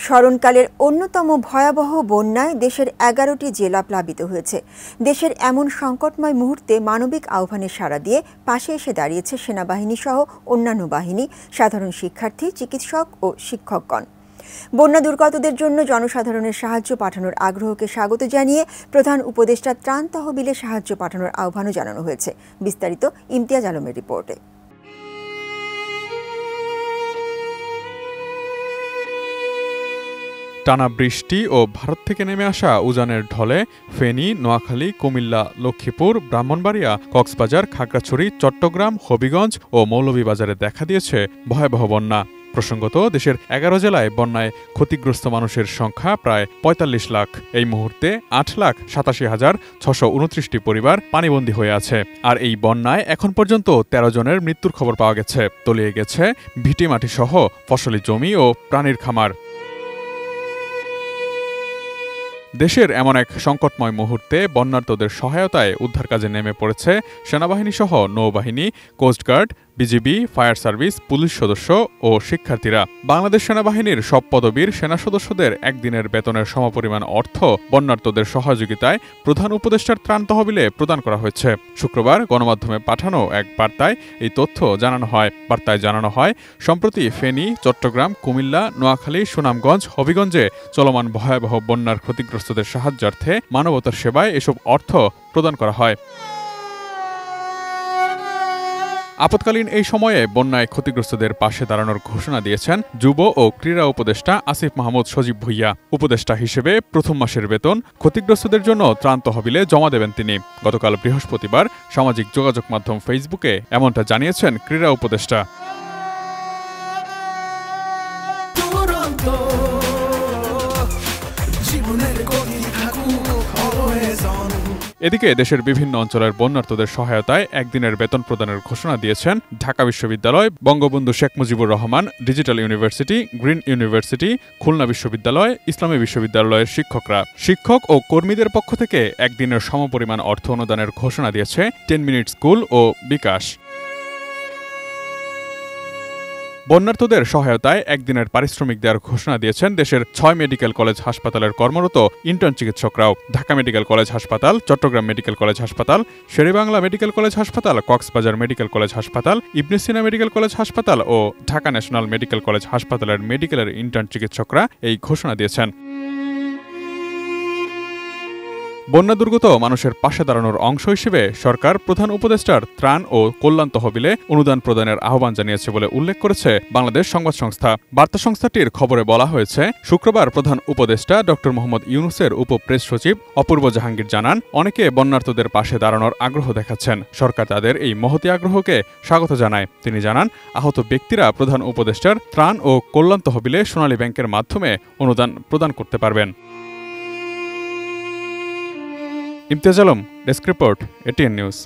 স্মরণকালের অন্যতম ভয়াবহ বন্যায় দেশের ১১টি জেলা প্লাবিত হয়েছে। দেশের এমন সংকটময় মুহূর্তে মানবিক আহ্বানে সাড়া দিয়ে পাশে এসে দাঁড়িয়েছে সেনাবাহিনী সহ অন্যান্য বাহিনী, সাধারণ শিক্ষার্থী, চিকিৎসক ও শিক্ষকগণ। বন্যা দুর্গতদের জন্য জনসাধারণের সাহায্য পাঠানোর আগ্রহকে স্বাগত জানিয়ে প্রধান উপদেষ্টা ত্রাণ তহবিলে সাহায্য পাঠানোর আহ্বানও জানানো হয়েছে। বিস্তারিত ইমতিয়াজ আলমের রিপোর্টে। টানা বৃষ্টি ও ভারত থেকে নেমে আসা উজানের ঢলে ফেনী, নোয়াখালী, কুমিল্লা, লক্ষ্মীপুর, ব্রাহ্মণবাড়িয়া, কক্সবাজার, খাগড়াছড়ি, চট্টগ্রাম, হবিগঞ্জ ও মৌলভীবাজারে দেখা দিয়েছে ভয়াবহ বন্যা। প্রসঙ্গত, দেশের ১১ জেলায় বন্যায় ক্ষতিগ্রস্ত মানুষের সংখ্যা প্রায় ৪৫ লাখ। এই মুহূর্তে ৮,৮৭,৬২৯টি পরিবার পানিবন্দী হয়ে আছে। আর এই বন্যায় এখন পর্যন্ত ১৩ জনের মৃত্যুর খবর পাওয়া গেছে। তলিয়ে গেছে ভিটেমাটি সহ ফসলি জমি ও প্রাণীর খামার। দেশের এমন এক সংকটময় মুহূর্তে বন্যার্তদের সহায়তায় উদ্ধার কাজে নেমে পড়েছে সেনাবাহিনী সহ নৌবাহিনী, coast guard, BGB, fire service, police সদস্য ও শিক্ষার্থীরা। বাংলাদেশ সেনাবাহিনীর সব পদবীর সেনা সদস্যদের একদিনের বেতনের সমপরিমাণ অর্থ বন্যার্তদের সহযোগিতায় প্রধান উপদেষ্টার ত্রাণ তহবিলে প্রদান করা হয়েছে। শুক্রবার গণমাধ্যমে পাঠানো এক বার্তায় এই তথ্য জানানো হয়। বার্তায় জানানো হয়, সম্প্রতি ফেনী, চট্টগ্রাম, কুমিল্লা, নোয়াখালী, সুনামগঞ্জ, হবিগঞ্জে চলমান ভয়াবহ বন্যার ক্ষতিগ্রস্তদের সাহায্যার্থে মানবতার সেবায় এসব অর্থ প্রদান করা হয়। আপৎকালীন এই সময়ে বন্যায় ক্ষতিগ্রস্তদের পাশে দাঁড়ানোর ঘোষণা দিয়েছেন যুব ও ক্রীড়া উপদেষ্টা আসিফ মাহমুদ সজীব ভুইয়া। উপদেষ্টা হিসেবে প্রথম মাসের বেতন ক্ষতিগ্রস্তদের জন্য ত্রাণ তহবিলে জমা দেবেন তিনি। গতকাল বৃহস্পতিবার সামাজিক যোগাযোগ মাধ্যম ফেসবুকে এমনটা জানিয়েছেন ক্রীড়া উপদেষ্টা। এদিকে দেশের বিভিন্ন অঞ্চলের বন্যার্তদের সহায়তায় একদিনের বেতন প্রদানের ঘোষণা দিয়েছেন ঢাকা বিশ্ববিদ্যালয়, Bangabandhu Sheikh Mujibur Rahman digital university, green university, Khulna বিশ্ববিদ্যালয়, ইসলামী বিশ্ববিদ্যালয়ের শিক্ষকরা। শিক্ষক ও কর্মীদের পক্ষ থেকে একদিনের সমপরিমাণ অর্থ অনুদানের ঘোষণা দিয়েছে 10 মিনিট স্কুল ও বিকাশ। বন্যার্তদের সহায়তায় একদিনের পারিশ্রমিক দেওয়ার ঘোষণা দিয়েছেন দেশের 6 মেডিকেল কলেজ হাসপাতালের কর্মরত ইন্টার্ন চিকিৎসকরাও। ঢাকা মেডিকেল কলেজ হাসপাতাল, চট্টগ্রাম মেডিকেল কলেজ হাসপাতাল, শেরেবাংলা মেডিকেল কলেজ হাসপাতাল, কক্সবাজার মেডিকেল কলেজ হাসপাতাল, ইবনে সিনা মেডিকেল কলেজ হাসপাতাল ও ঢাকা ন্যাশনাল মেডিকেল কলেজ হাসপাতালের মেডিকেলের ইন্টার্ন চিকিৎসকরা এই ঘোষণা দিয়েছেন। বন্যা দুর্গত মানুষের পাশে দাঁড়ানোর অংশ হিসেবে সরকার প্রধান উপদেষ্টার ত্রাণ ও কল্যাণ তহবিলে অনুদান প্রদানের আহ্বান জানিয়েছে বলে উল্লেখ করেছে বাংলাদেশ সংবাদ সংস্থা। বার্তা সংস্থাটির খবরে বলা হয়েছে, শুক্রবার প্রধান উপদেষ্টা ড. মোহাম্মদ ইউনূসের উপ প্রেস সচিব অপূর্ব জাহাঙ্গীর জানান, অনেকে বন্যার্তদের পাশে দাঁড়ানোর আগ্রহ দেখাচ্ছেন। সরকার তাদের এই মহতী আগ্রহকে স্বাগত জানায়। তিনি জানান, আহত ব্যক্তিরা প্রধান উপদেষ্টার ত্রাণ ও কল্যাণ তহবিলে সোনালী ব্যাংকের মাধ্যমে অনুদান প্রদান করতে পারবেন। Imtiaz Alam, desk report, ATN news.